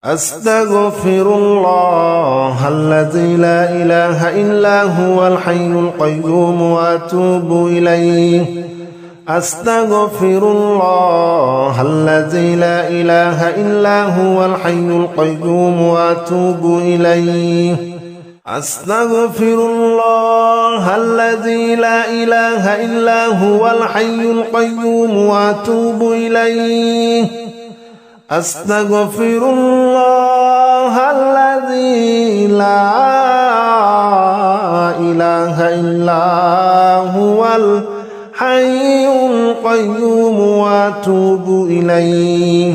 أستغفر الله الذي لا إله إلا هو الحي القيوم وأتوب إليه أستغفر الله الذي لا إله إلا هو الحي القيوم وأتوب إليه أستغفر الله الذي لا إله إلا هو الحي القيوم وأتوب إليه أستغفر الله الذي لا إله إلا هو الحي القيوم وأتوب إليه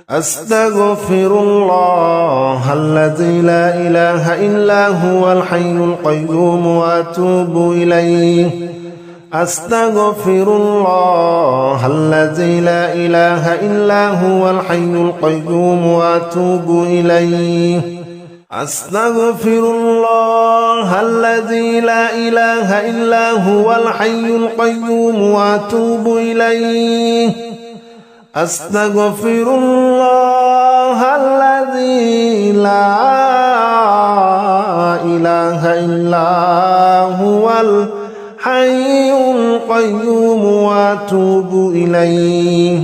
أستغفر الله الذي لا إله إلا هو الحي القيوم وأتوب إليه أستغفر الله الذي لا إله إلا هو الحي القيوم وأتوب إليه أستغفر الله الذي لا إله إلا هو الحي القيوم وأتوب إليه أستغفر الله الذي لا إله إلا هو الحي القيوم وأتوب إليه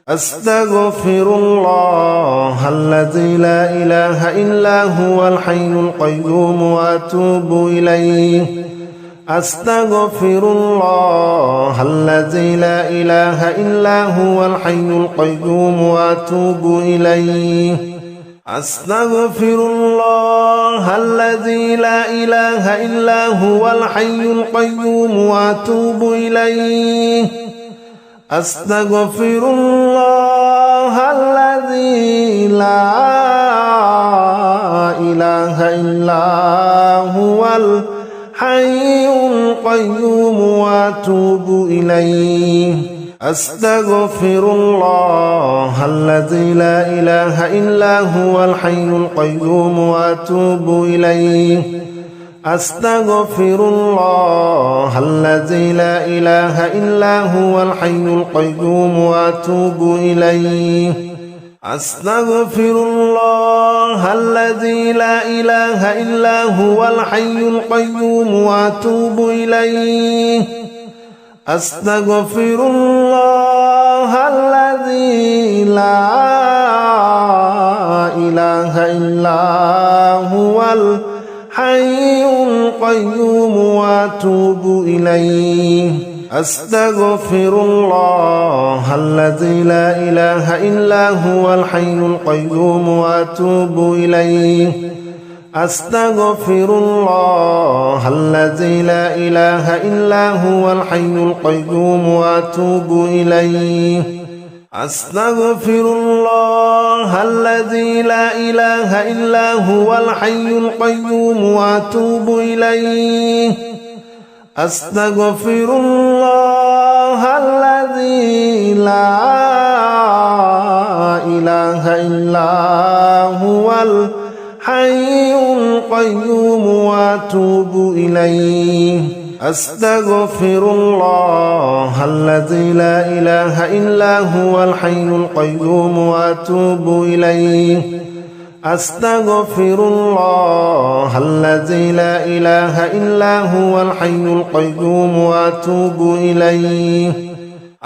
أستغفر الله الذي لا إله إلا هو الحي القيوم وأتوب إليه أستغفر الله الذي لا إله إلا هو الحي القيوم وأتوب إليه أستغفر الله الذي لا إله إلا هو الحي القيوم وأتوب إليه أستغفر الله الذي لا إله إلا هو الحي القيوم وأتوب إليه أستغفر الله الذي لا إله إلا هو الحي القيوم وأتوب إليه أستغفر الله الذي لا إله إلا هو الحي القيوم وأتوب إليه أستغفر الله الذي لا إله إلا هو الحي القيوم وأتوب إليه أستغفر الله الذي لا إله إلا هو الحي القيوم وأتوب إليه أستغفر الله الذي لا إله إلا هو الحي القيوم وأتوب إليه أستغفر الله الذي لا إله إلا هو الحي القيوم وأتوب إليه أستغفر الله الذي لا إله إلا هو الحي القيوم وأتوب إليه أستغفر الله الذي لا إله إلا هو الحي القيوم وأتوب إليه أستغفر الله الذي لا إله إلا هو الحي القيوم وأتوب إليه أستغفر الله الذي لا إله إلا هو الحي القيوم وأتوب إليه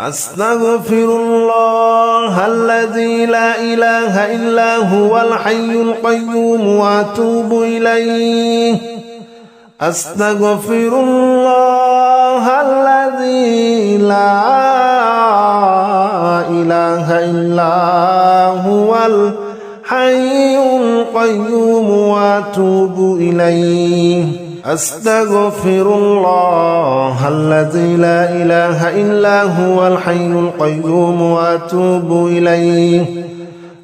أستغفر الله الذي لا إله إلا هو الحي القيوم وأتوب إليه أستغفر الله الذي لا إله إلا هو الحي القيوم وأتوب إليه أستغفر الله الذي لا إله إلا هو الحي القيوم وأتوب إليه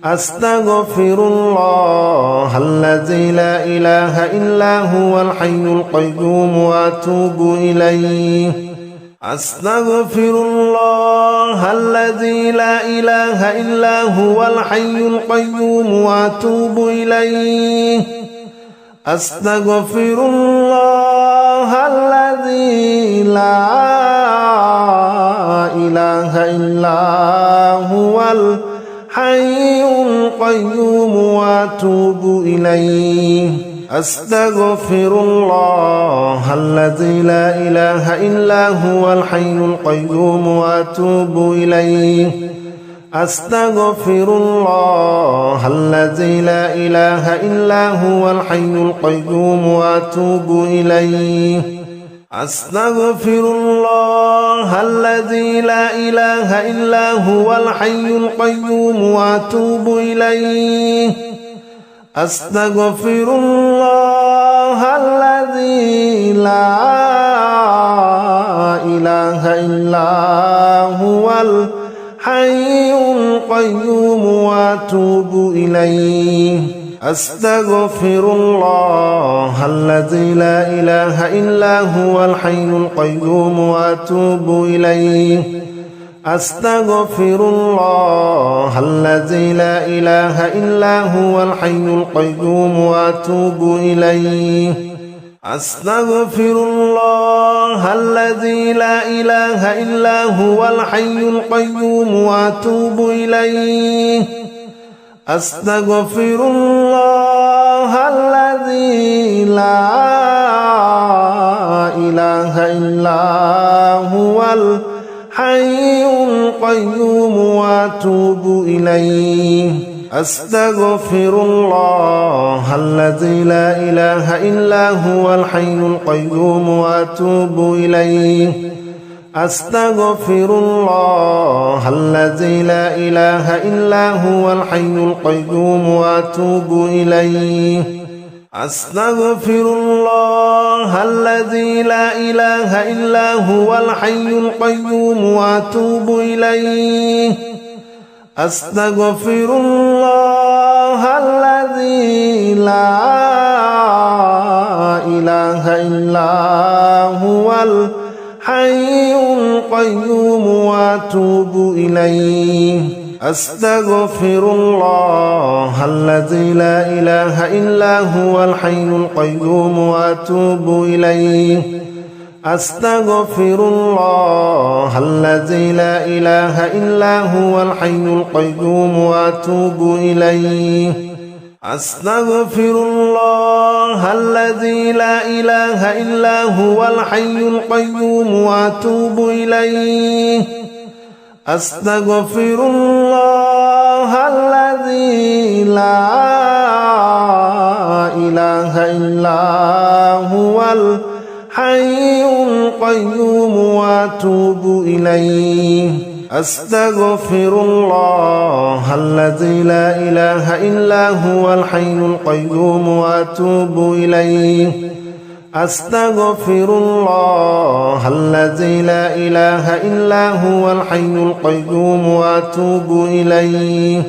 أستغفر الله الذي لا إله إلا هو الحي القيوم وأتوب إليه أستغفر الله الذي لا إله إلا هو الحي القيوم وأتوب إليه أستغفر الله الذي لا إله إلا هو الحي القيوم وأتوب إليه أستغفر الله الذي لا إله إلا هو الحي القيوم وأتوب إليه أستغفر الله الذي لا إله إلا هو الحي القيوم وأتوب إليه أستغفر الله الذي لا إله إلا هو الحي القيوم وأتوب إليه أستغفر الله الذي لا إله إلا هو الحي القيوم وأتوب إليه أستغفر الله الذي لا إله إلا هو الحي القيوم وأتوب إليه أستغفر الله الذي لا إله إلا هو الحي القيوم وأتوب إليه أستغفر الله الذي لا إله إلا هو الحي القيوم وأتوب إليه أستغفر الله الذي لا إله إلا هو الحي القيوم وأتوب إليه أستغفر الله الذي لا إله إلا هو الحي القيوم وأتوب إليه أستغفر الله الذي لا إله إلا هو الحي القيوم وأتوب إليه أستغفر الله الذي لا إله إلا هو الحي القيوم وأتوب إليه أستغفر الله الذي لا إله إلا هو الحي القيوم وأتوب إليه أستغفر الله الذي لا إله إلا هو الحي القيوم وأتوب إليه أستغفر الله الذي لا إله إلا هو الحي القيوم وأتوب إليه أستغفر الله الذي لا إله إلا هو الحي القيوم وأتوب إليه أستغفر الله الذي لا إله إلا هو الحي القيوم وأتوب إليه أستغفر الله الذي لا إله إلا هو الحي القيوم وأتوب إليه أستغفر الله الذي لا إله إلا هو الحي القيوم وأتوب إليه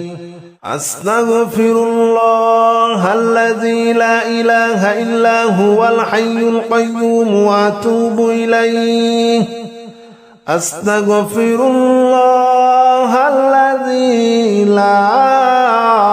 أستغفر الله الذي لا إله إلا هو الحي القيوم وأتوب إليه أستغفر الله الذي لا إله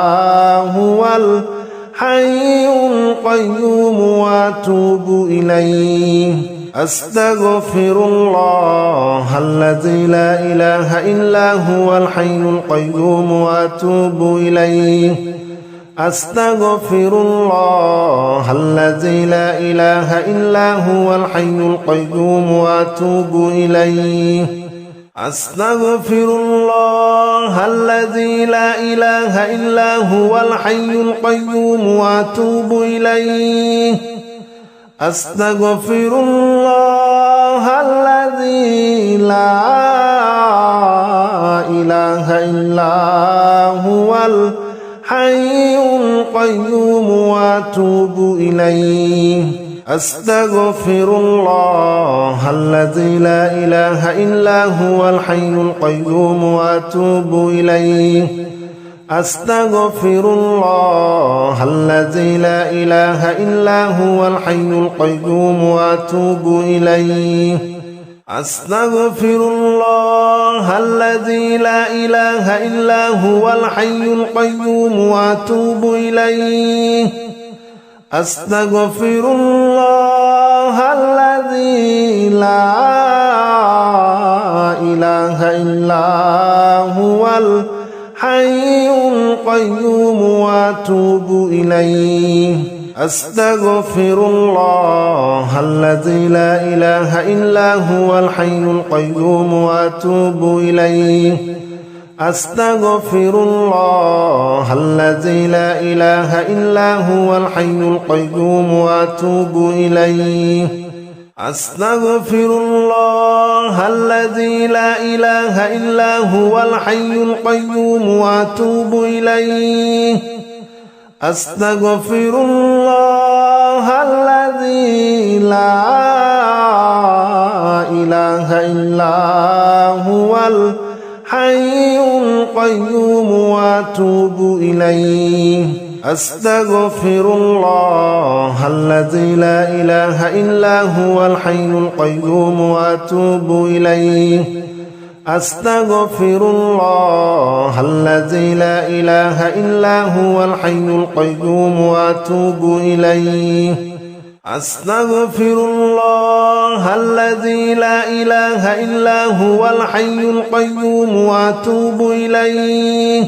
إلا هو الحي القيوم وأتوب إليه أستغفر الله الذي لا إله إلا هو الحي القيوم وأتوب إليه أستغفر الله الذي لا إله إلا هو الحي القيوم وأتوب إليه أستغفر الله الذي لا إله إلا هو الحي القيوم وأتوب إليه أستغفر الله الذي لا إله إلا هو الحي القيوم وأتوب إليه أستغفر الله الذي لا إله إلا هو الحي القيوم وأتوب إليه أستغفر الله الذي لا إله إلا هو الحي القيوم وأتوب إليه أستغفر الله الذي لا إله إلا هو الحي القيوم وأتوب إليه أستغفر الله الذي لا إله إلا هو الحي القيوم وأتوب إليه أستغفر الله الذي لا إله إلا هو الحي القيوم وأتوب إليه أستغفر الله الذي لا إله إلا هو الحي القيوم وأتوب إليه أستغفر الله الذي لا إله إلا هو الحي القيوم وأتوب إليه أستغفر الله الذي لا إله إلا هو الحي القيوم وأتوب إليه أستغفر الله الذي لا إله إلا هو الحي القيوم وأتوب إليه أستغفر الله الذي لا إله إلا هو الحي القيوم وأتوب إليه أستغفر الله الذي لا إله إلا هو الحي القيوم وأتوب إليه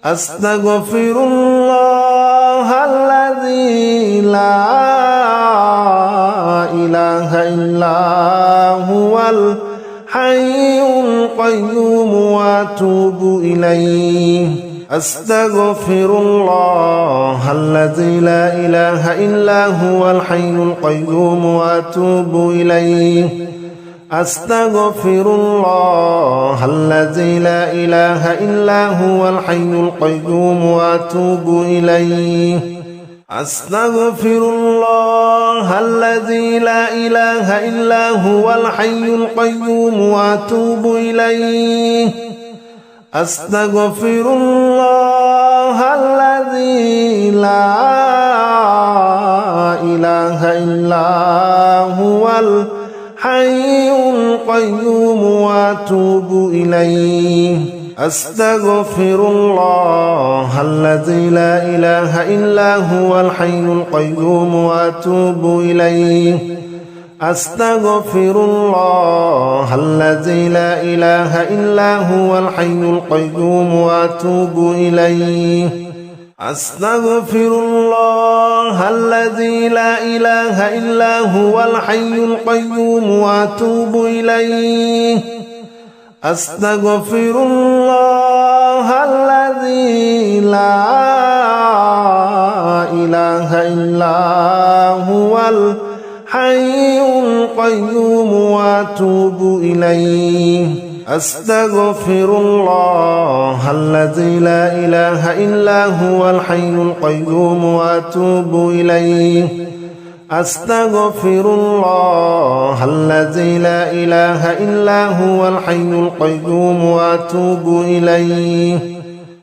أستغفر الله الذي لا إله إلا هو الحي القيوم وأتوب إليه أستغفر الله الذي لا إله إلا هو الحي القيوم وأتوب إليه أستغفر الله الذي لا إله إلا هو الحي القيوم وأتوب إليه أستغفر الله الذي لا إله إلا هو الحي القيوم وأتوب إليه أستغفر الله الذي لا إله إلا هو الحي القيوم وأتوب إليه أستغفر الله الذي لا إله إلا هو الحي القيوم وأتوب إليه أستغفر الله الذي لا إله إلا هو الحي القيوم وأتوب إليه أستغفر الله الذي لا إله إلا هو الحي القيوم وأتوب إليه أستغفر الله الذي لا إله إلا هو الحي القيوم وأتوب إليه أستغفر الله الذي لا إله إلا هو الحي القيوم وأتوب إليه أستغفر الله الذي لا إله إلا هو الحي القيوم وأتوب إليه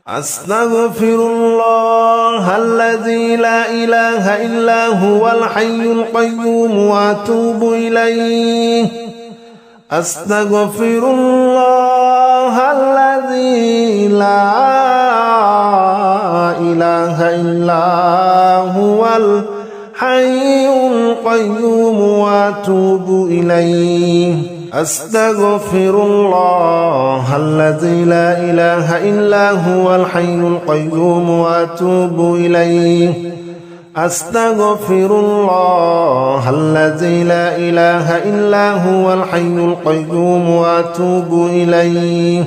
أستغفر الله الذي لا إله إلا هو الحي القيوم وأتوب إليه أستغفر الله الذي لا إله إلا هو الحي القيوم وأتوب إليه أستغفر الله الذي لا إله إلا هو الحي القيوم وأتوب إليه أستغفر الله الذي لا إله إلا هو الحي القيوم وأتوب إليه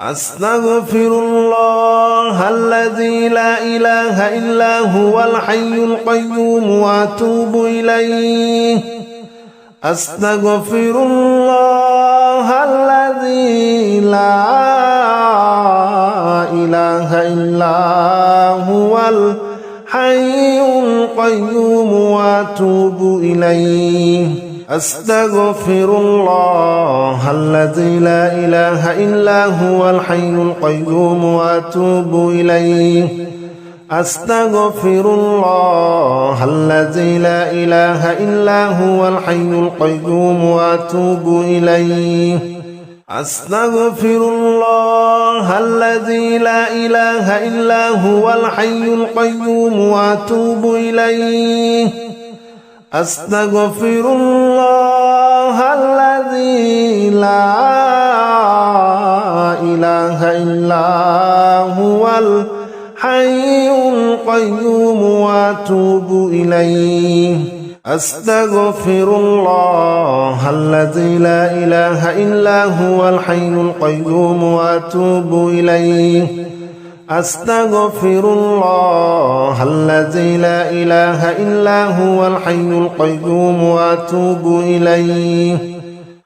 أستغفر الله الذي لا إله إلا هو الحي القيوم وأتوب إليه أستغفر الله الذي لا إله إلا هو الحي القيوم وأتوب إليه أستغفر الله الذي لا إله إلا هو الحي القيوم وأتوب إليه أستغفر الله الذي لا إله إلا هو الحي القيوم وأتوب إليه أستغفر الله الذي لا إله إلا هو الحي القيوم وأتوب إليه أستغفر الله الذي لا إله إلا هو الحي القيوم وأتوب إليه أستغفر الله الذي لا إله إلا هو الحي القيوم وأتوب إليه أستغفر الله الذي لا إله إلا هو الحي القيوم وأتوب إليه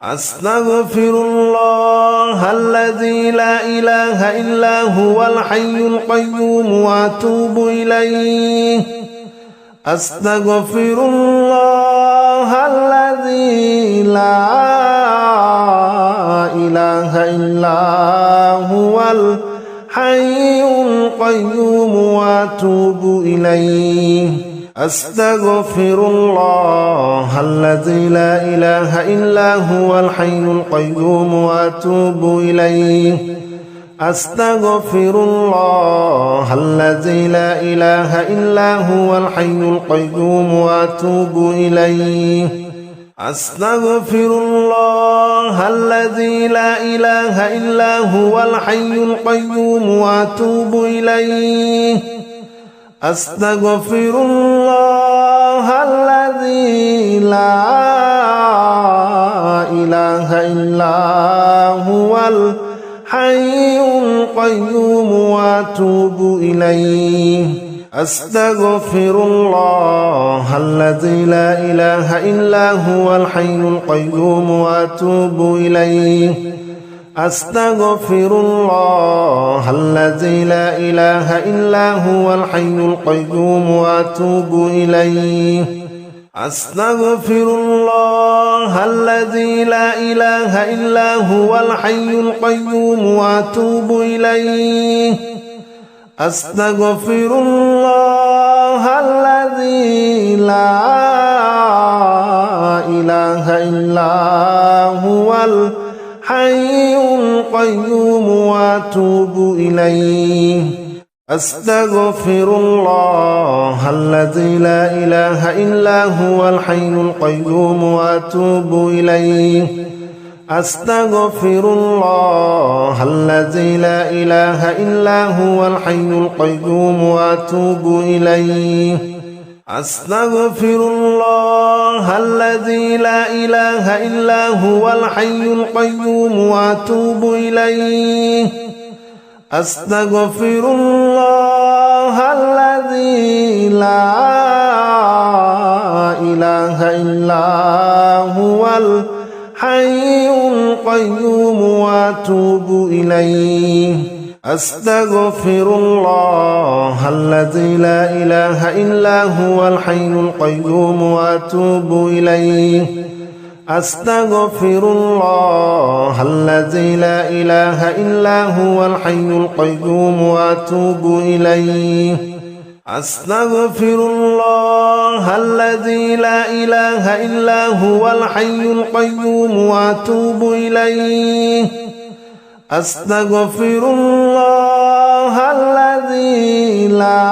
أستغفر الله الذي لا إله إلا هو الحي القيوم وأتوب إليه أستغفر الله الذي لا إله إلا هو الحي القيوم وأتوب إليه أستغفر الله الذي لا إله إلا هو الحي القيوم وأتوب إليه أستغفر الله الذي لا إله إلا هو الحي القيوم وأتوب إليه أستغفر الله الذي لا إله إلا هو الحي القيوم وأتوب إليه أستغفر الله الذي لا إله إلا هو الحي القيوم وأتوب إليه أستغفر الله الذي لا إله إلا هو الحي القيوم وأتوب إليه أستغفر الله الذي لا إله إلا هو الحي القيوم وأتوب إليه أستغفر الله الذي لا إله إلا هو الحي القيوم وأتوب إليه أستغفر الله الذي لا إله إلا هو الحي القيوم وأتوب إليه أستغفر الله الذي لا إله إلا هو الحي القيوم وأتوب إليه أستغفر الله الذي لا إله إلا هو الحي القيوم وأتوب إليه أستغفر الله الذي لا إله إلا هو الحي القيوم وأتوب إليه أستغفر الله الذي لا إله إلا هو الحي القيوم وأتوب إليه أستغفر الله الذي لا إله إلا هو الحي القيوم وأتوب إليه أستغفر الله الذي لا إله إلا هو الحي القيوم وأتوب إليه أستغفر الله الذي لا إله إلا هو الحي القيوم وأتوب إليه أستغفر الله الذي لا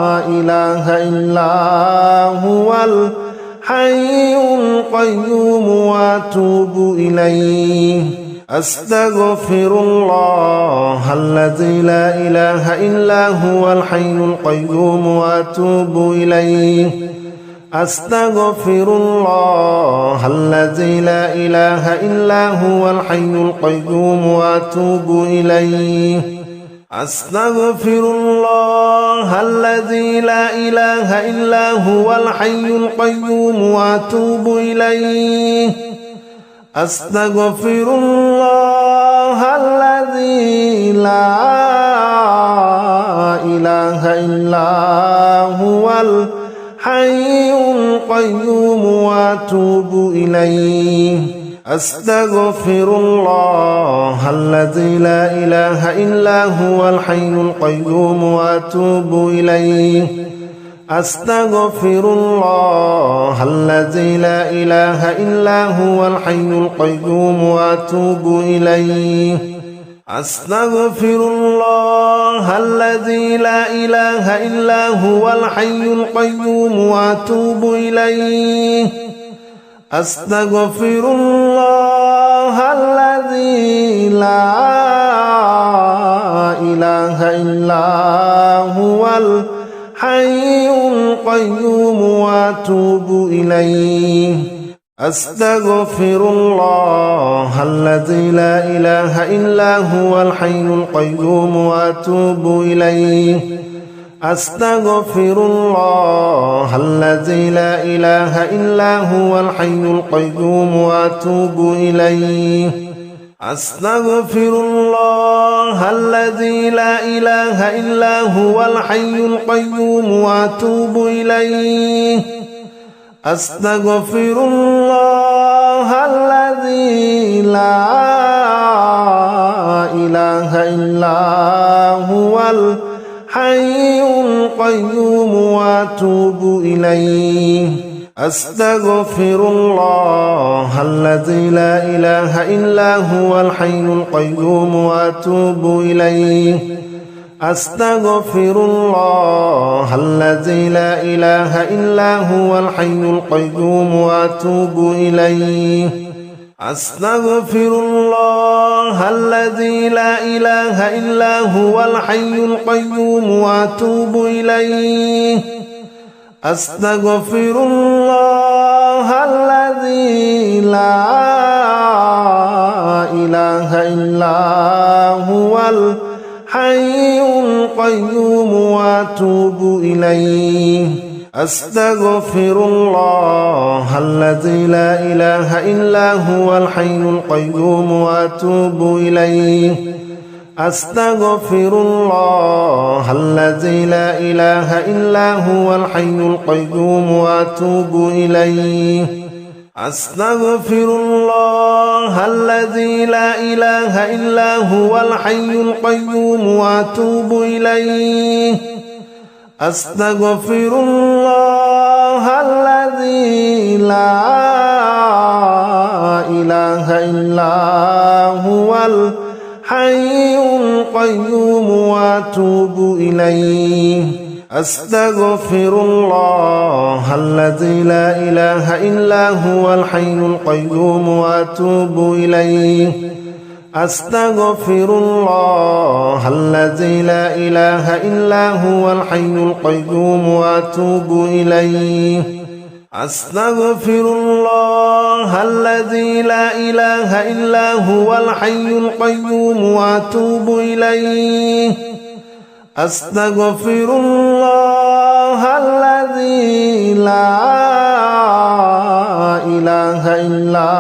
إله إلا هو الحي القيوم وأتوب إليه أستغفر الله الذي لا إله إلا هو الحي القيوم وأتوب إليه أستغفر الله الذي لا إله إلا هو الحي القيوم وأتوب إليه أستغفر الله الذي لا إله إلا هو الحي القيوم وأتوب إليه أستغفر الله الذي لا إله إلا هو الحي القيوم وأتوب إليه أستغفر الله الذي لا إله إلا هو الحي القيوم وأتوب إليه أستغفر الله الذي لا إله إلا هو الحي القيوم وأتوب إليه أستغفر الله الذي لا إله إلا هو الحي القيوم وأتوب إليه أستغفر الله الذي الذي لا إله إلا هو الحي القيوم وأتوب إليه أستغفر الله الذي لا إله إلا هو الحي القيوم وأتوب إليه أستغفر الله الذي لا إله إلا هو الحي القيوم وأتوب إليه أستغفر الله الذي لا إله إلا هو الحي القيوم وأتوب إليه أستغفر الله الذي لا إله إلا هو الحي القيوم وأتوب إليه أستغفر الله الذي لا إله إلا هو الحي القيوم وأتوب إليه أستغفر الله الذي لا إله إلا هو الحي القيوم وأتوب إليه أستغفر الله الذي لا إله إلا هو الحي القيوم وأتوب إليه أستغفر الله الذي لا إله إلا هو الحي القيوم وأتوب إليه أستغفر الله الذي لا إله إلا هو الحي القيوم وأتوب إليه أستغفر الله الذي لا إله إلا هو الحي القيوم وأتوب إليه أستغفر الله الذي لا إله إلا هو الحي القيوم وأتوب إليه أستغفر الله الذي لا إله إلا هو الحي القيوم وأتوب إليه أستغفر الله الذي لا إله إلا هو الحي القيوم وأتوب إليه أستغفر الله الذي لا إله إلا هو الحي القيوم وأتوب إليه أستغفر الله الذي لا إله إلا هو الحي القيوم وأتوب إليه أستغفر الله الذي لا إله إلا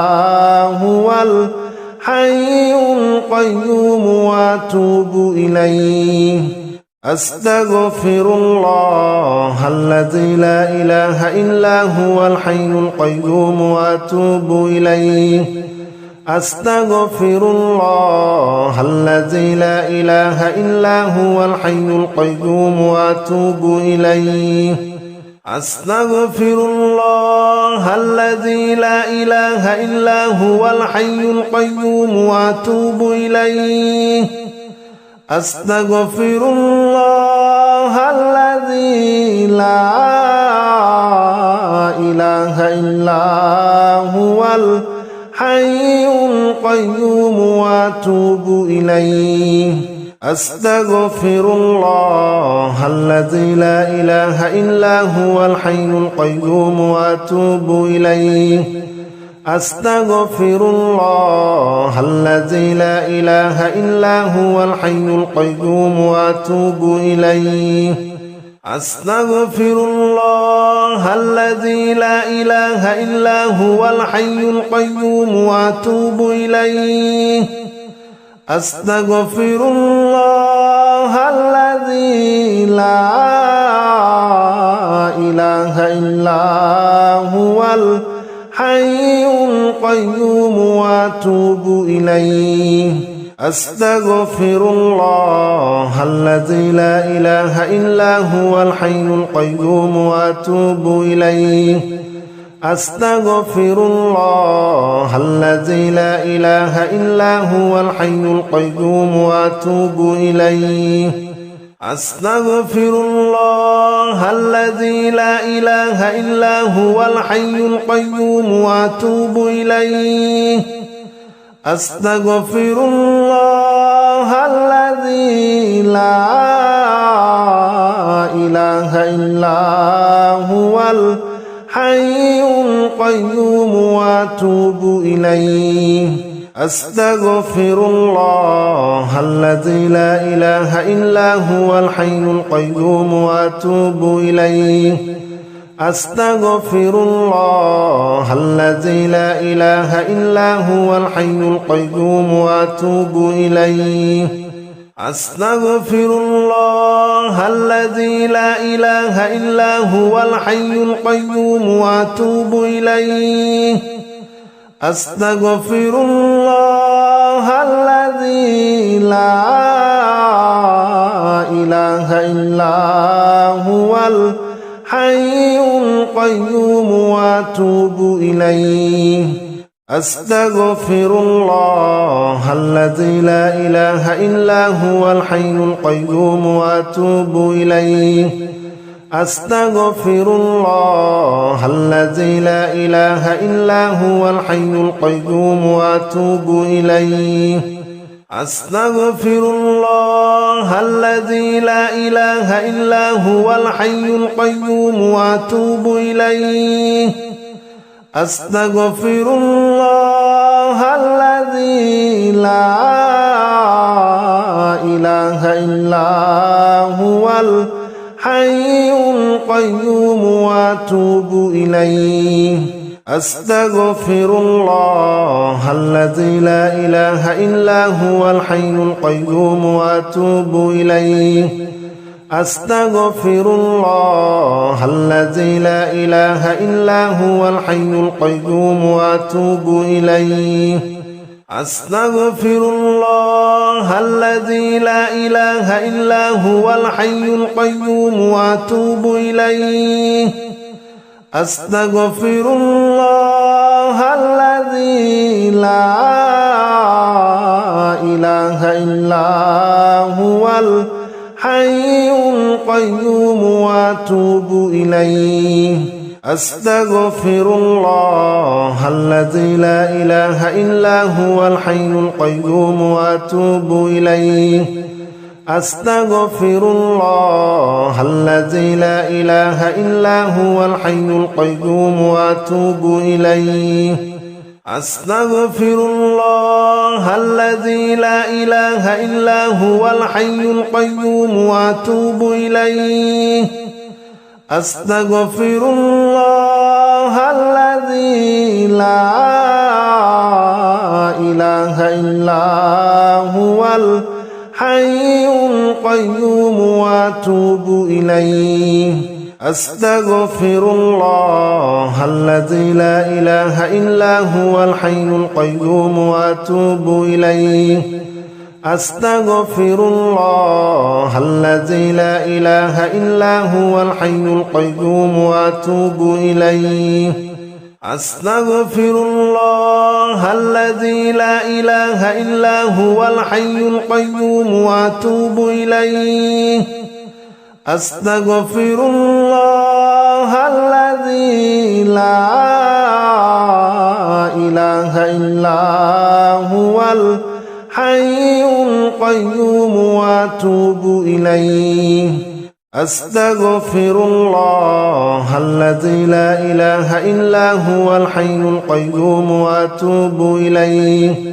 هو الحي القيوم وأتوب إليه أستغفر الله الذي لا إله إلا هو الحي القيوم وأتوب إليه أستغفر الله الذي لا إله إلا هو الحي القيوم وأتوب إليه أستغفر الله الذي لا إله إلا هو الحي القيوم وأتوب إليه أستغفر الله الذي لا إله إلا هو الحي القيوم وأتوب إليه أستغفر الله الذي لا إله إلا هو الحي القيوم وأتوب إليه أستغفر الله الذي لا إله إلا هو الحي القيوم وأتوب إليه أستغفر الله الذي لا إله إلا هو الحي القيوم وأتوب إليه أستغفر الله الذي لا إله إلا هو الحي القيوم وأتوب إليه أستغفر الله الذي لا إله إلا هو الحي القيوم وأتوب إليه أستغفر الله الذي لا إله إلا هو الحي القيوم وأتوب إليه أستغفر الله الذي لا إله إلا هو الحي القيوم وأتوب إليه أستغفر الله الذي لا إله إلا هو الحي القيوم وأتوب إليه أستغفر الله الذي لا إله إلا هو الحي القيوم وأتوب إليه أستغفر الله الذي لا إله إلا هو الحي القيوم وأتوب إليه أستغفر الله الذي لا إله إلا هو الحي القيوم وأتوب إليه أستغفر الله الذي لا إله إلا هو الحي القيوم وأتوب إليه أستغفر الله الذي لا إله إلا هو الحي القيوم وأتوب إليه أستغفر الله الذي لا إله إلا هو الحي القيوم وأتوب إليه أستغفر الله الذي لا إله إلا هو الحي القيوم وأتوب إليه أستغفر الله الذي لا إله إلا هو الحي القيوم وأتوب إليه أستغفر الله الذي لا إله إلا هو الحي القيوم وأتوب إليه أستغفر الله الذي لا إله إلا هو الحي القيوم وأتوب إليه أستغفر الله الذي لا إله إلا هو الحي القيوم وأتوب إليه أستغفر الله الذي لا إله إلا هو الحي القيوم وأتوب إليه أستغفر الله الذي لا إله إلا هو الحي القيوم وأتوب إليه أستغفر الله الذي لا إله إلا هو الحي القيوم وأتوب إليه أستغفر الله الذي لا إله إلا هو الحي القيوم وأتوب إليه أستغفر الله الذي لا إله إلا هو الحي القيوم وأتوب إليه أستغفر الله الذي لا إله إلا هو الحي القيوم وأتوب إليه أستغفر الله الذي لا إله إلا هو الحي القيوم وأتوب إليه أستغفر الله الذي لا إله إلا هو الحي القيوم وأتوب إليه أستغفر الله الذي لا إله إلا هو الحي القيوم وأتوب إليه أستغفر الله الذي لا إله إلا هو الحي القيوم وأتوب إليه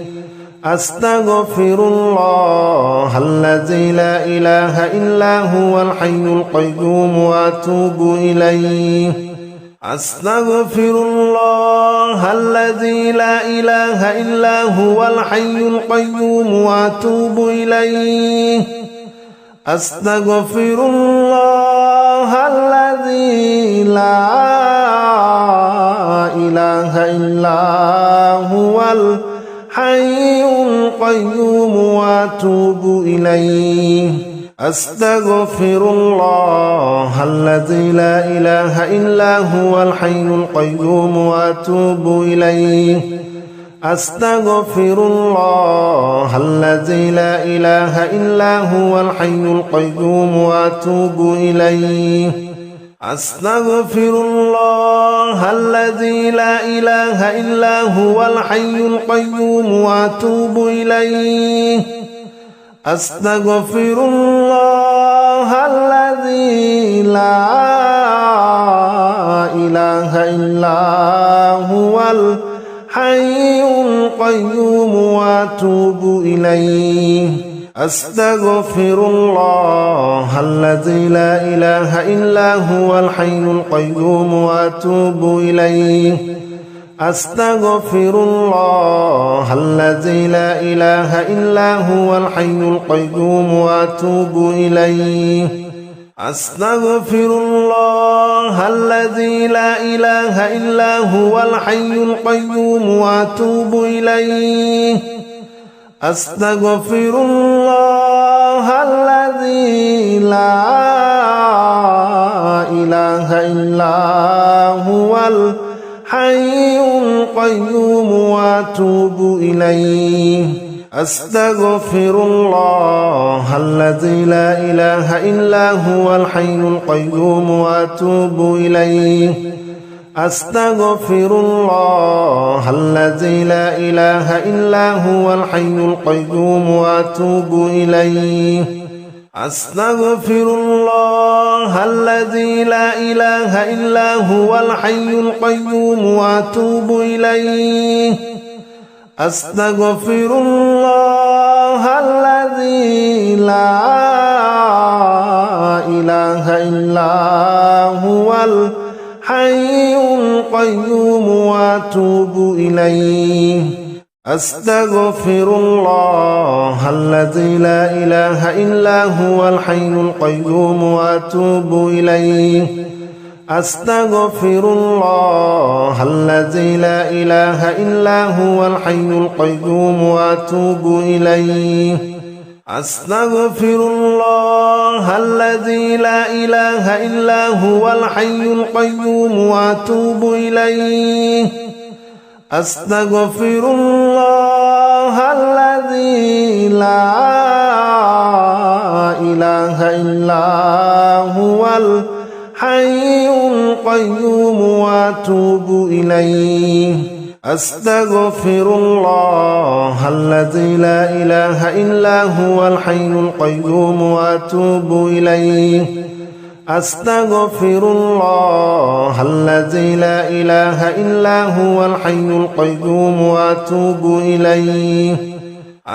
أستغفر الله الذي لا إله إلا هو الحي القيوم وأتوب إليه أستغفر الله الذي لا إله إلا هو الحي القيوم وأتوب إليه أستغفر الله الذي لا إله إلا هو الحي القيوم وأتوب إليه أستغفر الله الذي لا إله إلا هو الحي القيوم وأتوب إليه أستغفر الله الذي لا إله إلا هو الحي القيوم وأتوب إليه أستغفر الله الذي لا إله إلا هو الحي القيوم وأتوب إليه أستغفر الله الذي لا إله إلا هو الحي القيوم وأتوب إليه أستغفر الله الذي لا إله إلا هو الحي القيوم وأتوب إليه أستغفر الله الذي لا إله إلا هو الحي القيوم وأتوب إليه أستغفر الله الذي لا إله إلا هو الحي القيوم وأتوب إليه أستغفر الله الذي لا إله إلا هو الحي القيوم وأتوب إليه أستغفر الله الذي لا إله إلا هو الحي القيوم وأتوب إليه أستغفر الله الذي لا إله إلا هو الحي القيوم وأتوب إليه أستغفر الله الذي لا إله إلا هو الحي القيوم وأتوب إليه أستغفر الله الذي لا إله إلا هو الحي القيوم وأتوب إليه أستغفر الله الذي لا إله إلا هو الحي القيوم وأتوب إليه أستغفر الله الذي لا إله إلا هو الحي القيوم وأتوب إليه أستغفر الله الذي لا إله إلا هو الحي القيوم وأتوب إليه أستغفر الله الذي لا إله إلا هو الحي القيوم وأتوب إليه أستغفر الله الذي لا إله إلا هو الحي القيوم وأتوب إليه أستغفر الله الذي لا إله إلا هو الحي القيوم وأتوب إليه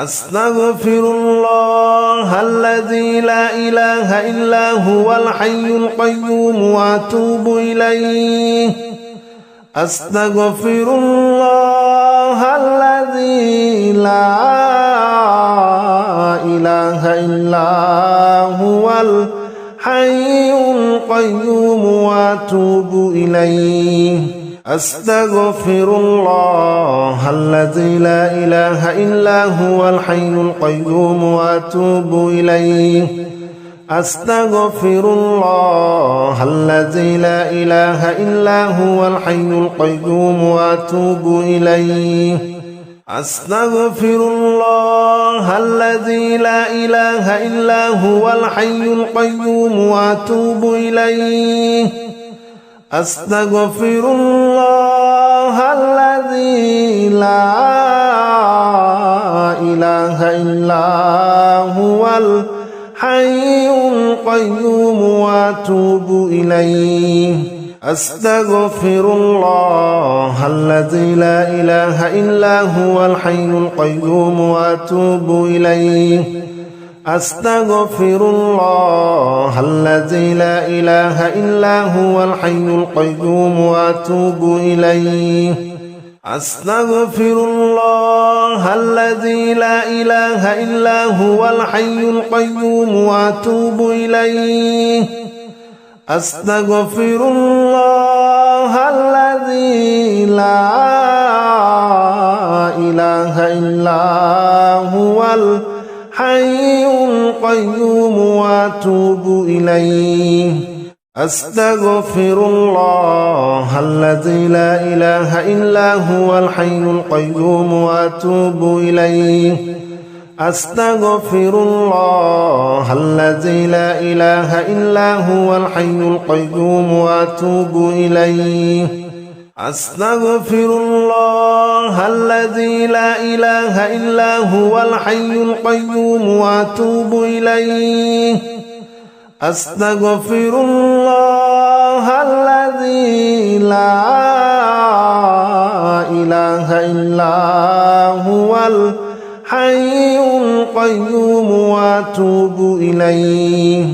أستغفر الله الذي لا إله إلا هو الحي القيوم وأتوب إليه أستغفر الله الذي لا إله إلا هو الحي القيوم وأتوب إليه أستغفر الله الذي لا إله إلا هو الحي القيوم وأتوب إليه أستغفر الله الذي لا إله إلا هو الحي القيوم وأتوب إليه أستغفر الله الذي لا إله إلا هو الحي القيوم وأتوب إليه أستغفر الله الذي لا إله إلا هو الحي القيوم وأتوب إليه أستغفر الله الذي لا إله إلا هو الحي القيوم وأتوب إليه أستغفر الله الذي لا إله إلا هو الحي القيوم وأتوب إليه أستغفر الله الذي لا إله إلا هو الحي القيوم وأتوب إليه أستغفر الله الذي لا إله إلا هو الحي القيوم وأتوب إليه أستغفر الله الذي لا إله إلا هو الحي القيوم وأتوب إليه أستغفر الله الذي لا إله إلا هو الحي القيوم وأتوب إليه أستغفر الله الذي لا إله إلا هو الحي القيوم وأتوب إليه أستغفر الله الذي لا إله إلا هو الحي القيوم وأتوب إليه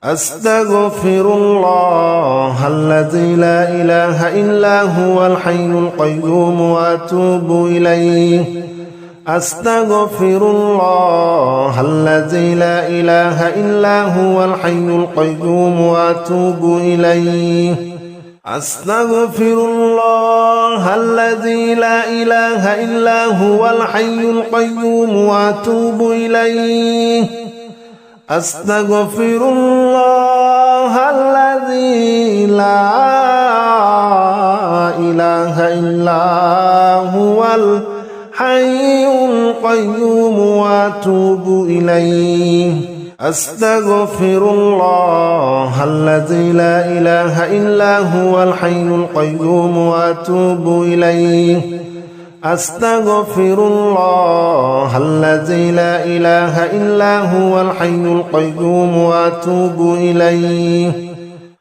أستغفر الله الذي لا إله إلا هو الحي القيوم وأتوب إليه أستغفر الله الذي لا إله إلا هو الحي القيوم وأتوب إليه أستغفر الله الذي لا إله إلا هو الحي القيوم وأتوب إليه أستغفر الله الذي لا إله إلا هو الحي القيوم وأتوب إليه أستغفر الله الذي لا إله إلا هو الحي القيوم وأتوب إليه أستغفر الله الذي لا إله إلا هو الحي القيوم وأتوب إليه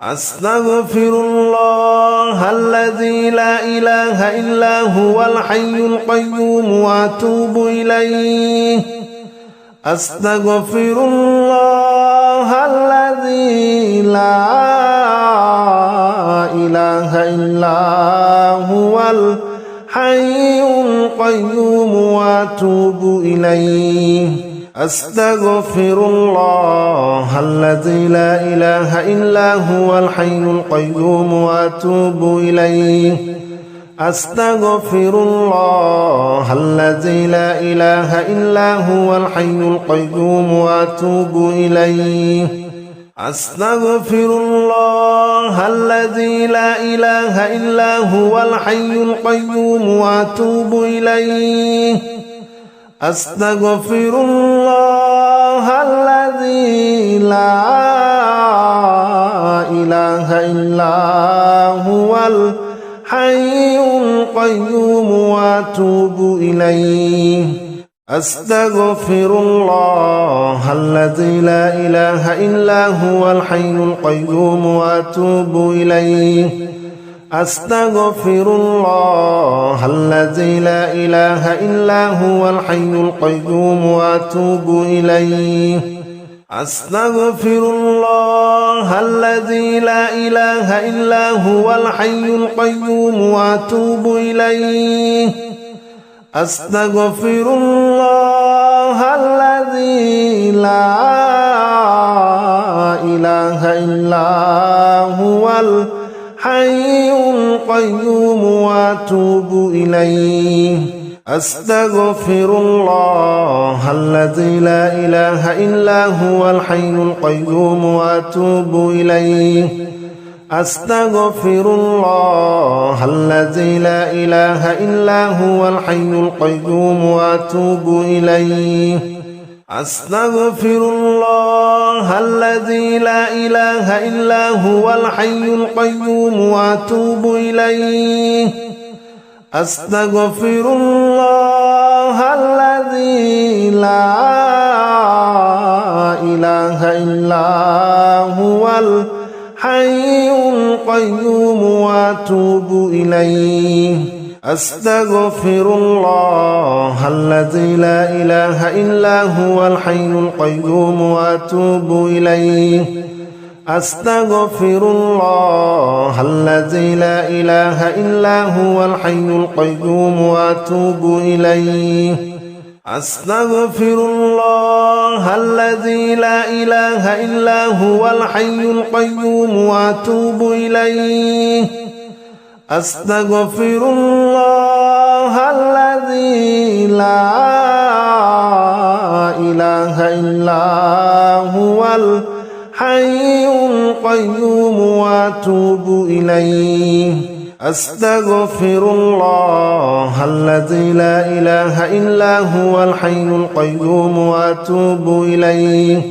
أستغفر الله الذي لا إله إلا هو الحي القيوم وأتوب إليه أستغفر الله الذي لا إله إلا هو الحي القيوم وأتوب إليه أستغفر الله الذي لا إله إلا هو الحي القيوم وأتوب إليه أستغفر الله الذي لا إله إلا هو الحي القيوم وأتوب إليه أستغفر الله الذي لا إله إلا هو الحي القيوم وأتوب إليه أستغفر الله الذي لا إله إلا هو الحي القيوم وأتوب إليه أستغفر الله الذي لا إله إلا هو الحي القيوم وأتوب إليه أستغفر الله الذي لا إله إلا هو الحي القيوم وأتوب إليه أستغفر الله الذي لا إله إلا هو الحي القيوم وأتوب إليه أستغفر الله الذي لا إله إلا هو الحي القيوم وأتوب إليه أستغفر الله الذي لا إله إلا هو الحي القيوم وأتوب إليه أستغفر الله الذي لا إله إلا هو الحي القيوم وأتوب إليه أستغفر الله الذي لا إله إلا هو الحي القيوم وأتوب إليه أستغفر الله الذي لا إله إلا هو الحي القيوم وأتوب إليه أستغفر الله الذي لا إله إلا هو الحي القيوم وأتوب إليه أستغفر الله الذي لا إله إلا هو الحي القيوم وأتوب إليه أستغفر الله الذي لا إله إلا هو الحي القيوم وأتوب إليه أستغفر الله الذي لا إله إلا هو الحي القيوم وأتوب إليه أستغفر الله الذي لا إله إلا هو الحي القيوم وأتوب إليه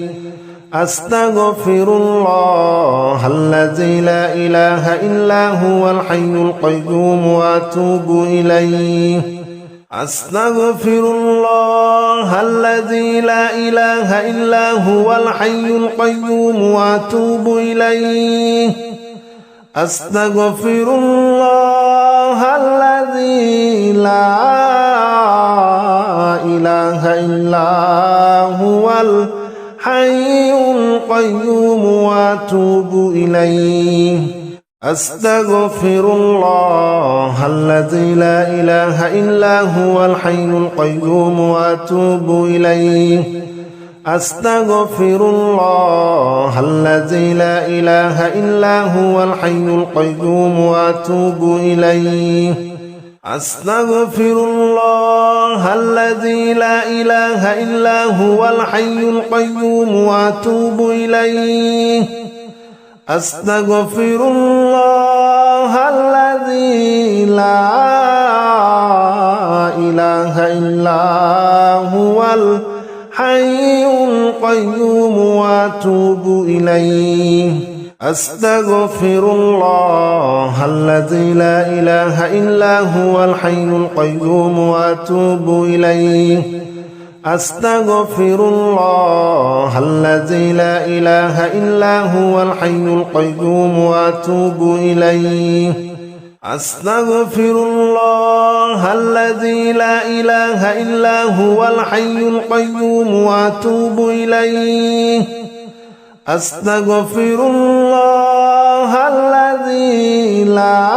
أستغفر الله الذي لا إله إلا هو الحي القيوم وأتوب إليه أستغفر الله الذي لا إله إلا هو الحي القيوم وأتوب إليه أستغفر الله الذي لا إله إلا هو الحي القيوم وأتوب إليه أستغفر الله الذي لا إله إلا هو الحي القيوم وأتوب إليه أستغفر الله الذي لا إله إلا هو الحي القيوم وأتوب إليه أستغفر الله الذي لا إله إلا هو الحي القيوم وأتوب إليه أستغفر الله الذي لا إله إلا هو الحي القيوم وأتوب إليه أستغفر الله الذي لا إله إلا هو الحي القيوم وأتوب إليه أستغفر الله الذي لا إله إلا هو الحي القيوم وأتوب إليه أستغفر الله الذي لا إله إلا هو الحي القيوم وأتوب إليه أستغفر الله الذي لا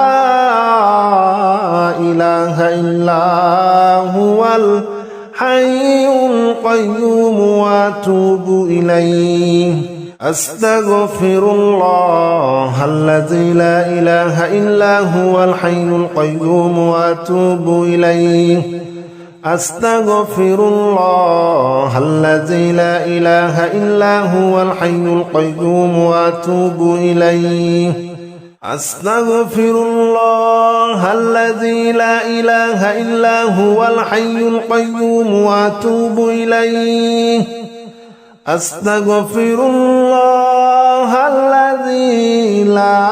إله إلا هو الحي القيوم وأتوب إليه أستغفر الله الذي لا إله إلا هو الحي القيوم وأتوب إليه أستغفر الله الذي لا إله إلا هو الحي القيوم وأتوب إليه أستغفر الله الذي لا إله إلا هو الحي القيوم وأتوب إليه أستغفر الله الذي لا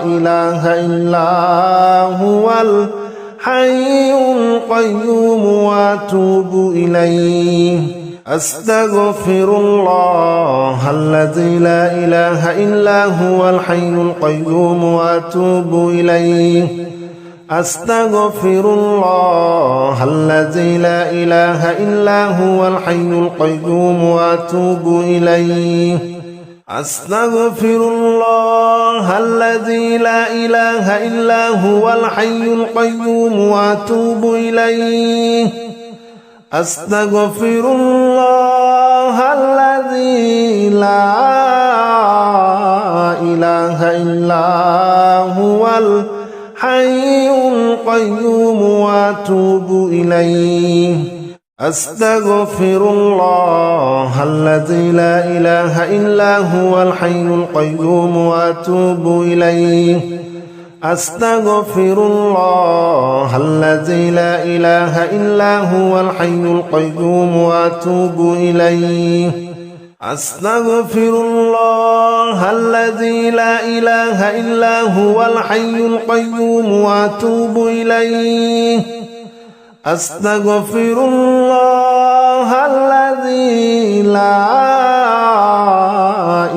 إله إلا هو الحي القيوم وأتوب إليه أستغفر الله الذي لا إله إلا هو الحي القيوم وأتوب إليه أستغفر الله الذي لا إله إلا هو الحي القيوم وأتوب إليه أستغفر الله الذي لا إله إلا هو الحي القيوم وأتوب إليه أستغفر الله الذي لا إله إلا هو الحي القيوم وأتوب إليه أستغفر الله الذي لا إله إلا هو الحي القيوم وأتوب إليه أستغفر الله الذي لا إله إلا هو الحي القيوم وأتوب إليه أستغفر الله الذي لا إله إلا هو الحي القيوم وأتوب إليه أستغفر الله الذي لا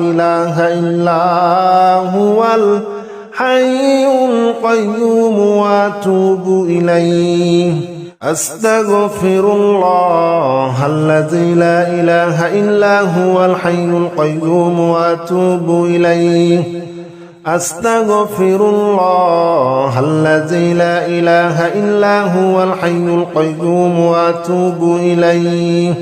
إله إلا هو الحي القيوم وأتوب إليه أستغفر الله الذي لا إله إلا هو الحي القيوم وأتوب إليه أستغفر الله الذي لا إله إلا هو الحي القيوم وأتوب إليه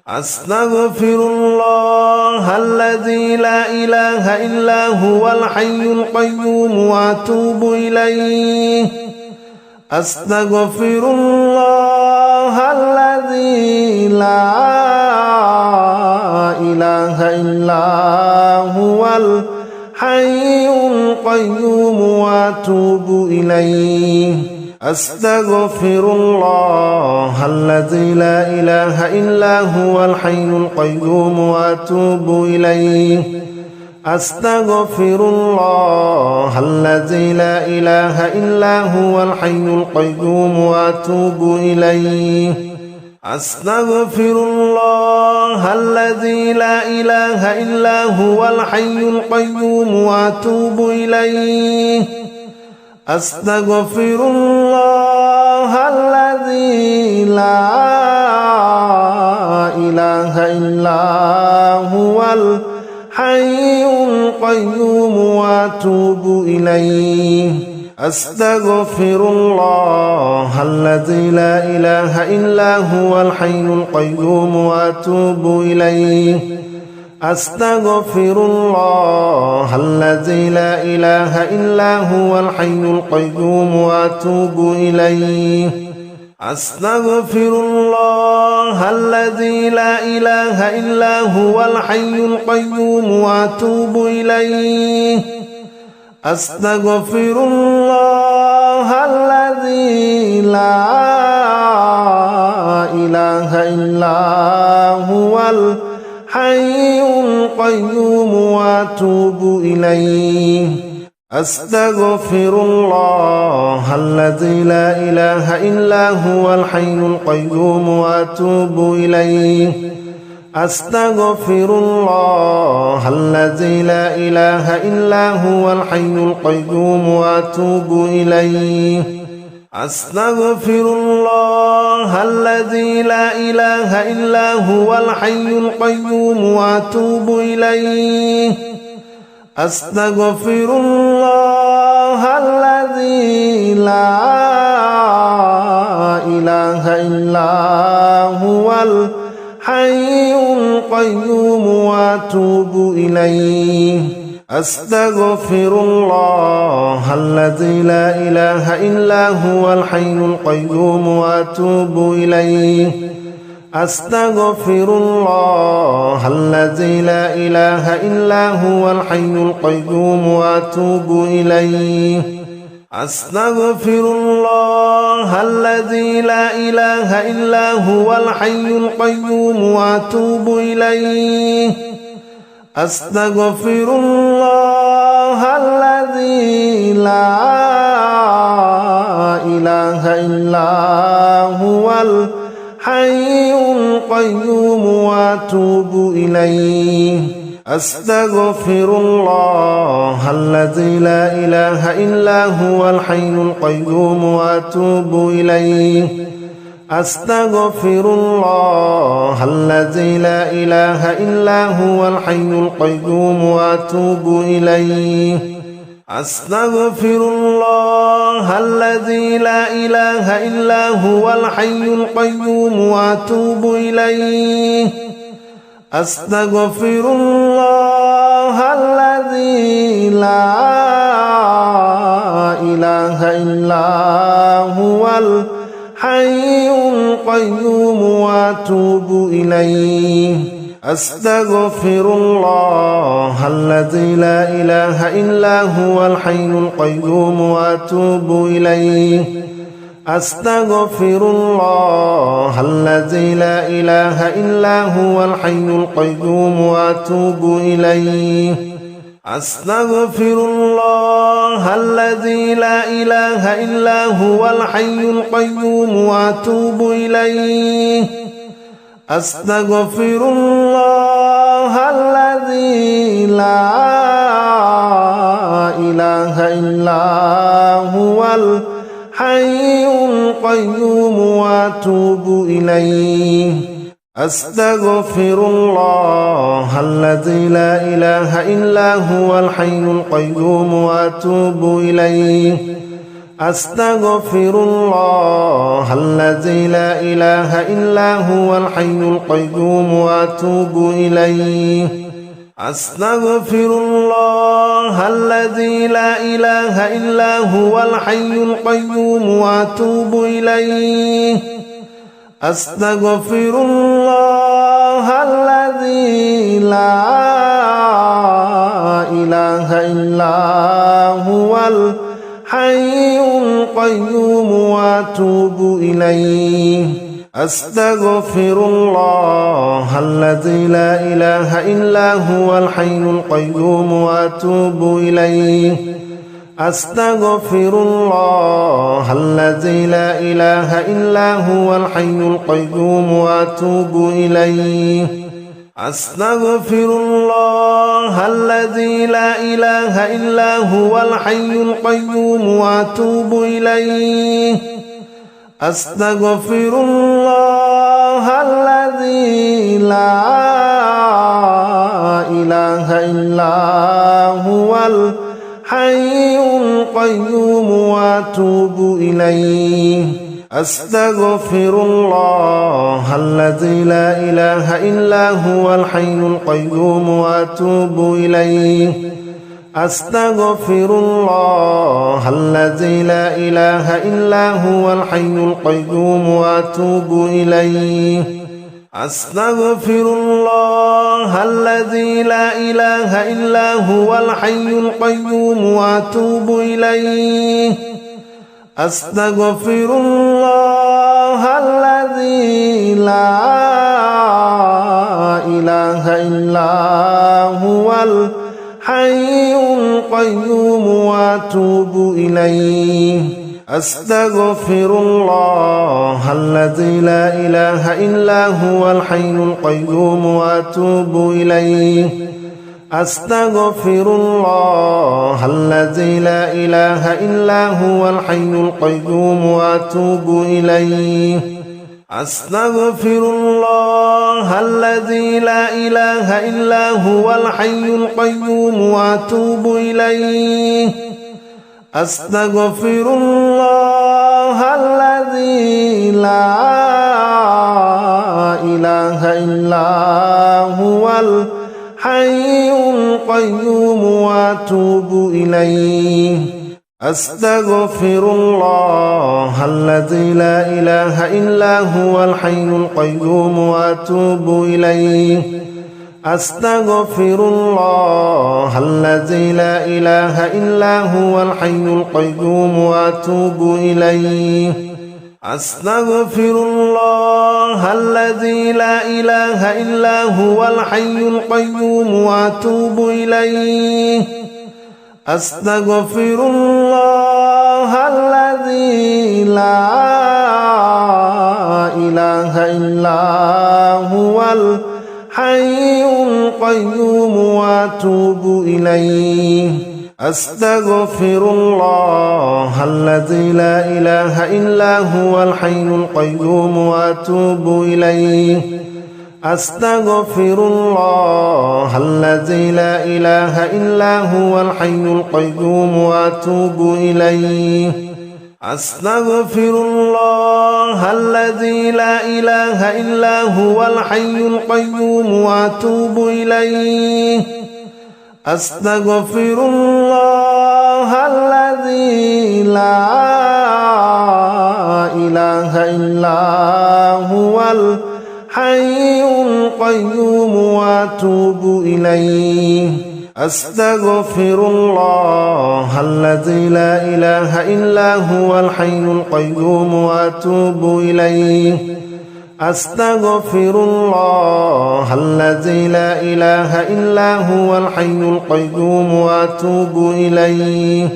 أستغفر الله الذي لا إله إلا هو الحي القيوم وأتوب إليه أستغفر الله الذي لا إله إلا هو الحي القيوم وأتوب إليه أستغفر الله الذي لا إله إلا هو الحي القيوم وأتوب إليه أستغفر الله الذي لا إله إلا هو الحي القيوم وأتوب إليه أستغفر الله الذي لا إله إلا هو الحي القيوم وأتوب إليه أستغفر الله الذي لا إله إلا هو الحي القيوم وأتوب إليه أستغفر الله الذي لا إله إلا هو الحي القيوم وأتوب إليه أستغفر الله الذي لا إله إلا هو الحي القيوم وأتوب إليه أستغفر الله الذي لا إله إلا هو الحي القيوم وأتوب إليه أستغفر الله الذي لا إله إلا هو الحي القيوم وأتوب إليه أستغفر الله الذي لا إله إلا هو الحي القيوم وأتوب إليه أستغفر الله الذي لا إله إلا هو الحي القيوم وأتوب إليه أستغفر الله الذي لا إله إلا هو الحي القيوم وأتوب إليه أستغفر الله الذي لا إله إلا هو الحي القيوم وأتوب إليه أستغفر الله الذي لا إله إلا هو الحي القيوم وأتوب إليه أستغفر الله الذي لا إله إلا هو الحي القيوم وأتوب إليه أستغفر الله الذي لا إله إلا هو الحي القيوم وأتوب إليه أستغفر الله الذي لا إله إلا هو الحي القيوم وأتوب إليه أستغفر الله الذي لا إله إلا هو الحي القيوم وأتوب إليه أستغفر الله الذي لا إله إلا هو الحي القيوم وأتوب إليه أستغفر الله الذي لا إله إلا هو الحي القيوم وأتوب إليه أستغفر الله الذي لا إله إلا هو الحي القيوم وأتوب إليه أستغفر الله الذي لا إله إلا هو الحي القيوم وأتوب إليه أستغفر الله الذي لا إله إلا هو الحي القيوم وأتوب إليه أستغفر الله الذي لا إله إلا هو الحي القيوم وأتوب إليه أستغفر الله الذي لا إله إلا هو الحي القيوم وأتوب إليه أستغفر الله الذي لا إله إلا هو الحي القيوم وأتوب إليه أستغفر الله الذي لا إله إلا هو الحي القيوم وأتوب إليه أستغفر الله الذي لا إله إلا هو الحي القيوم وأتوب إليه أستغفر الله الذي لا إله وأتوب إليه أستغفر الله الذي لا إله إلا هو الحي القيوم وأتوب إليه أستغفر الله الذي لا إله إلا هو الحي القيوم وأتوب إليه أستغفر الله الذي لا إله إلا هو الحي القيوم وأتوب إليه أستغفر الله الذي لا إله إلا هو الحي القيوم وأتوب إليه أستغفر الله الذي لا إله إلا هو الحي القيوم وأتوب إليه أستغفر الله الذي لا إله إلا هو الحي القيوم وأتوب إليه أستغفر الله الذي لا إله إلا هو الحي القيوم وأتوب إليه أستغفر الله الذي لا إله إلا هو الحي القيوم وأتوب إليه أستغفر الله الذي لا إله إلا هو الحي القيوم وأتوب إليه أستغفر الله الذي لا إله إلا هو الحي القيوم وأتوب إليه أستغفر الله الذي لا إله إلا هو الحي القيوم وأتوب إليه أستغفر الله الذي لا إله إلا هو الحي القيوم وأتوب إليه أستغفر الله الذي لا إله إلا هو الحي القيوم وأتوب إليه أستغفر الله الذي لا إله إلا هو الحي القيوم وأتوب إليه أستغفر الله الذي لا إله إلا هو الحي القيوم وأتوب إليه أستغفر الله الذي لا إله إلا هو الحي القيوم وأتوب إليه أستغفر الله الذي لا إله إلا هو الحي القيوم وأتوب إليه أستغفر الله الذي لا إله إلا هو الحي القيوم وأتوب إليه أستغفر الله الذي لا إله إلا هو الحي القيوم وأتوب إليه أستغفر الله الذي لا إله إلا هو الحي القيوم وأتوب إليه أستغفر الله الذي لا إله إلا هو الحي القيوم وأتوب إليه أستغفر الله الذي لا إله إلا هو الحي القيوم وأتوب إليه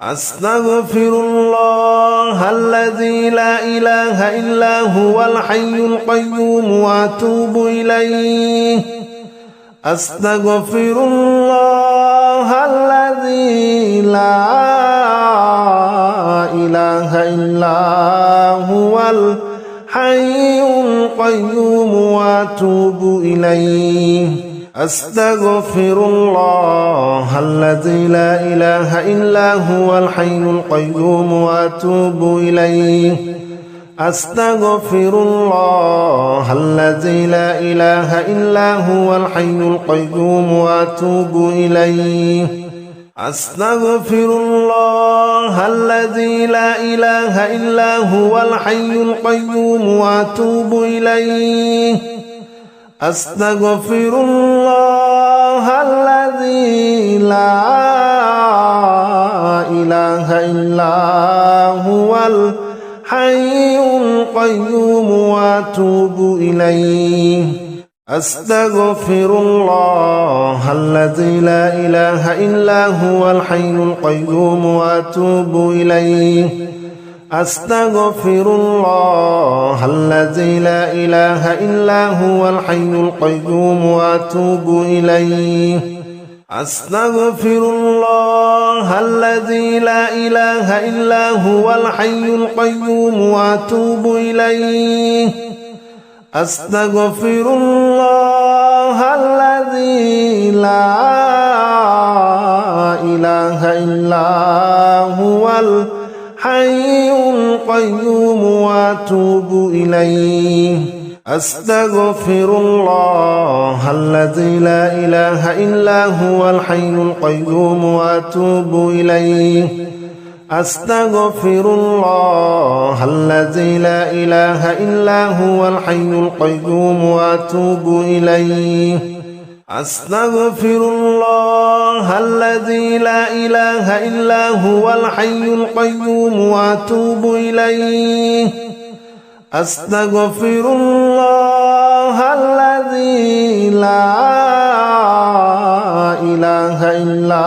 أستغفر الله الذي لا إله إلا هو الحي القيوم وأتوب إليه أستغفر الله الذي لا إله إلا هو الحي القيوم وأتوب إليه أستغفر الله الذي لا إله إلا هو الحي القيوم وأتوب إليه أستغفر الله الذي لا إله إلا هو الحي القيوم وأتوب إليه أستغفر الله الذي لا إله إلا هو الحي القيوم وأتوب إليه أستغفر الله الذي لا إله إلا هو الحي أستغفر الله الذي لا إله إلا هو الحي القيوم وأتوب إليه أستغفر الله الذي لا إله إلا هو الحي القيوم وأتوب إليه أستغفر الله الذي لا إله إلا هو الحي القيوم وأتوب إليه أستغفر الله الذي لا إله إلا هو الحي القيوم وأتوب إليه أستغفر الله الذي لا إله إلا هو الحي القيوم وأتوب إليه أستغفر الله الذي لا إله إلا هو الحي القيوم وأتوب إليه أستغفر الله الذي لا إله إلا هو الحي القيوم وأتوب إليه أستغفر الله الذي لا إله إلا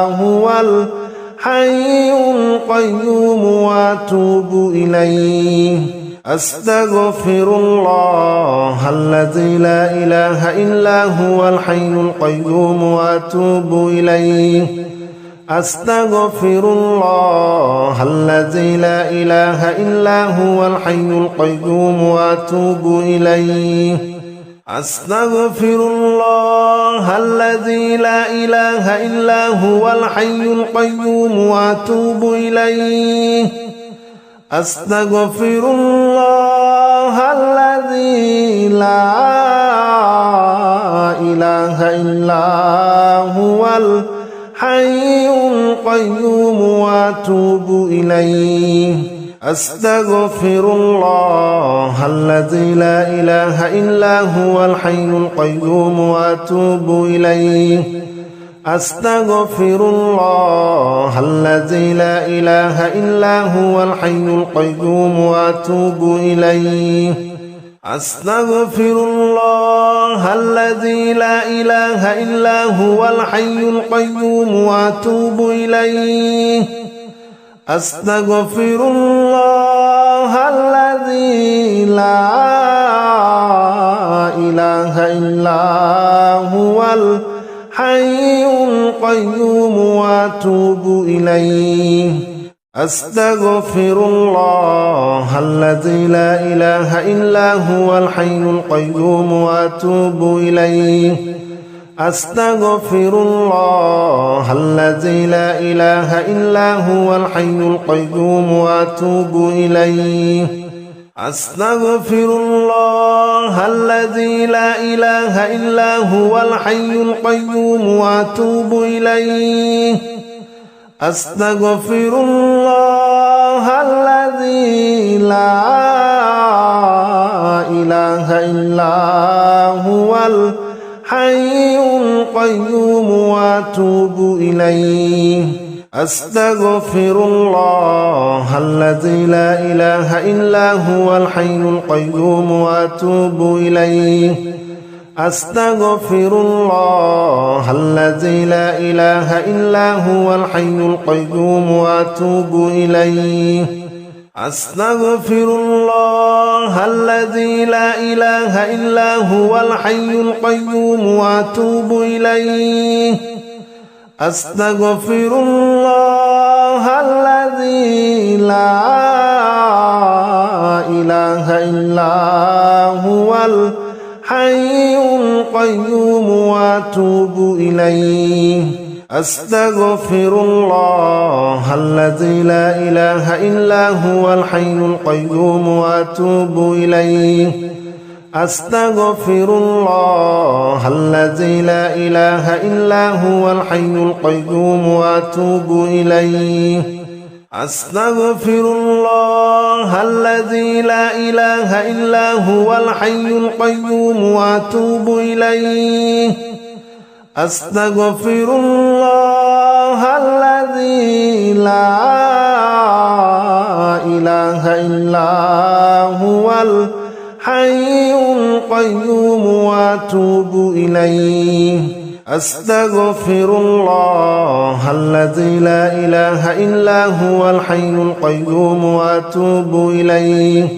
هو الحي القيوم وأتوب إليه أستغفر الله الذي لا إله إلا هو الحي القيوم وأتوب إليه أستغفر الله الذي لا إله إلا هو الحي القيوم وأتوب إليه أستغفر الله الذي لا إله إلا هو الحي القيوم وأتوب إليه أستغفر الله الذي لا إله إلا هو الحي القيوم وأتوب إليه أستغفر الله الذي لا إله إلا هو الحي القيوم وأتوب إليه أستغفر الله الذي لا إله إلا هو الحي القيوم وأتوب إليه أستغفر الله الذي لا إله إلا هو الحي القيوم وأتوب إليه أستغفر الله الذي لا إله إلا هو الحي القيوم وأتوب إليه أستغفر الله الذي لا إله إلا هو الحي القيوم وأتوب إليه أستغفر الله الذي لا إله إلا هو الحي القيوم وأتوب إليه أستغفر الله الذي لا إله إلا هو الحي القيوم وأتوب إليه أستغفر الله الذي لا إله إلا هو الحي القيوم وأتوب إليه أستغفر الله الذي لا إله إلا هو الحي القيوم وأتوب إليه أستغفر الله الذي لا إله إلا هو الحي القيوم وأتوب إليه أستغفر الله الذي لا إله إلا هو الحي القيوم وأتوب إليه أستغفر الله الذي لا إله إلا هو الحي القيوم وأتوب إليه أستغفر الله الذي لا إله إلا هو الحي القيوم وأتوب إليه أستغفر الله الذي لا إله إلا هو الحي القيوم وأتوب إليه أستغفر الله الذي لا إله إلا هو الحي القيوم وأتوب إليه أستغفر الله الذي لا إله إلا هو الحي القيوم وأتوب إليه أستغفر الله الذي لا إله إلا هو الحي القيوم وأتوب إليه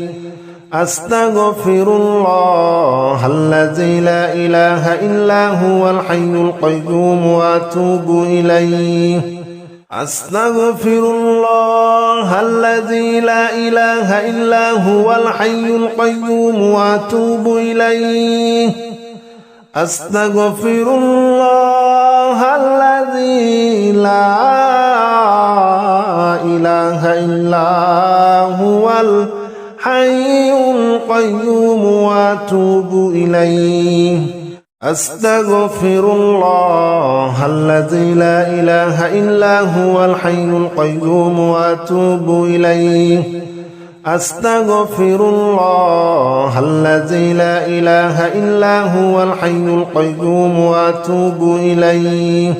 أستغفر الله الذي لا إله إلا هو الحي القيوم وأتوب إليه أستغفر الله الذي لا إله إلا هو الحي القيوم وأتوب إليه أستغفر الله الذي لا إله إلا هو الحي القيوم وأتوب إليه أستغفر الله الذي لا إله إلا هو الحي القيوم وأتوب إليه أستغفر الله الذي لا إله إلا هو الحي القيوم وأتوب إليه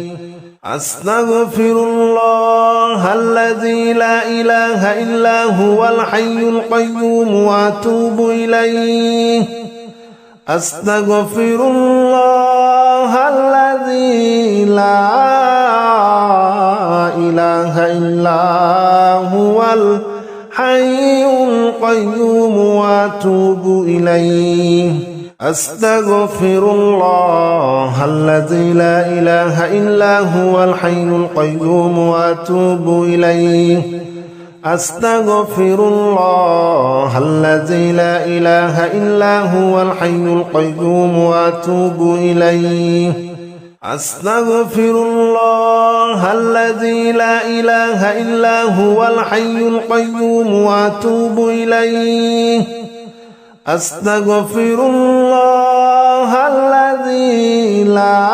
أستغفر الله الذي لا إله إلا هو الحي القيوم وأتوب إليه أستغفر الله الذي لا إله إلا هو الحي القيوم وأتوب إليه أستغفر الله الذي لا إله إلا هو الحي القيوم وأتوب إليه أستغفر الله الذي لا إله إلا هو الحي القيوم وأتوب إليه أستغفر الله الذي لا إله إلا هو الحي القيوم وأتوب إليه أستغفر الله الذي لا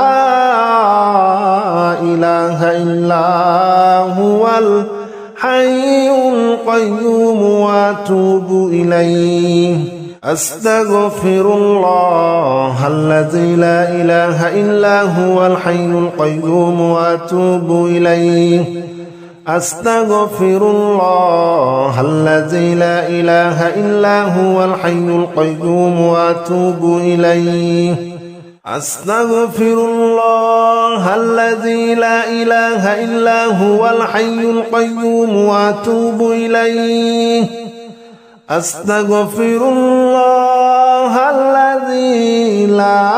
إله إلا هو الحي القيوم وأتوب إليه أستغفر الله الذي لا إله إلا هو الحي القيوم وأتوب إليه أستغفر الله الذي لا إله إلا هو الحي القيوم وأتوب إليه أستغفر الله الذي لا إله إلا هو الحي القيوم وأتوب إليه أستغفر الله الذي لا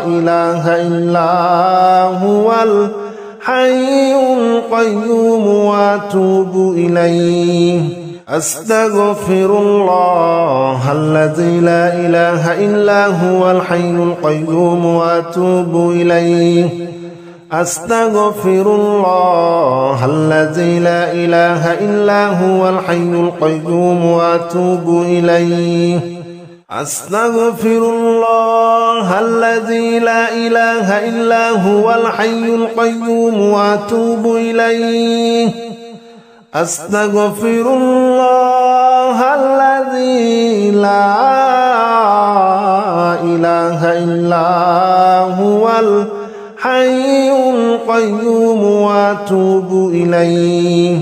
إله إلا هو الحي القيوم وأتوب إليه أستغفر الله الذي لا إله إلا هو الحي القيوم وأتوب إليه أستغفر الله الذي لا إله إلا هو الحي القيوم وأتوب إليه أستغفر الله الذي لا إله إلا هو الحي القيوم وأتوب إليه أستغفر الله الذي لا إله إلا هو الحي القيوم وأتوب إليه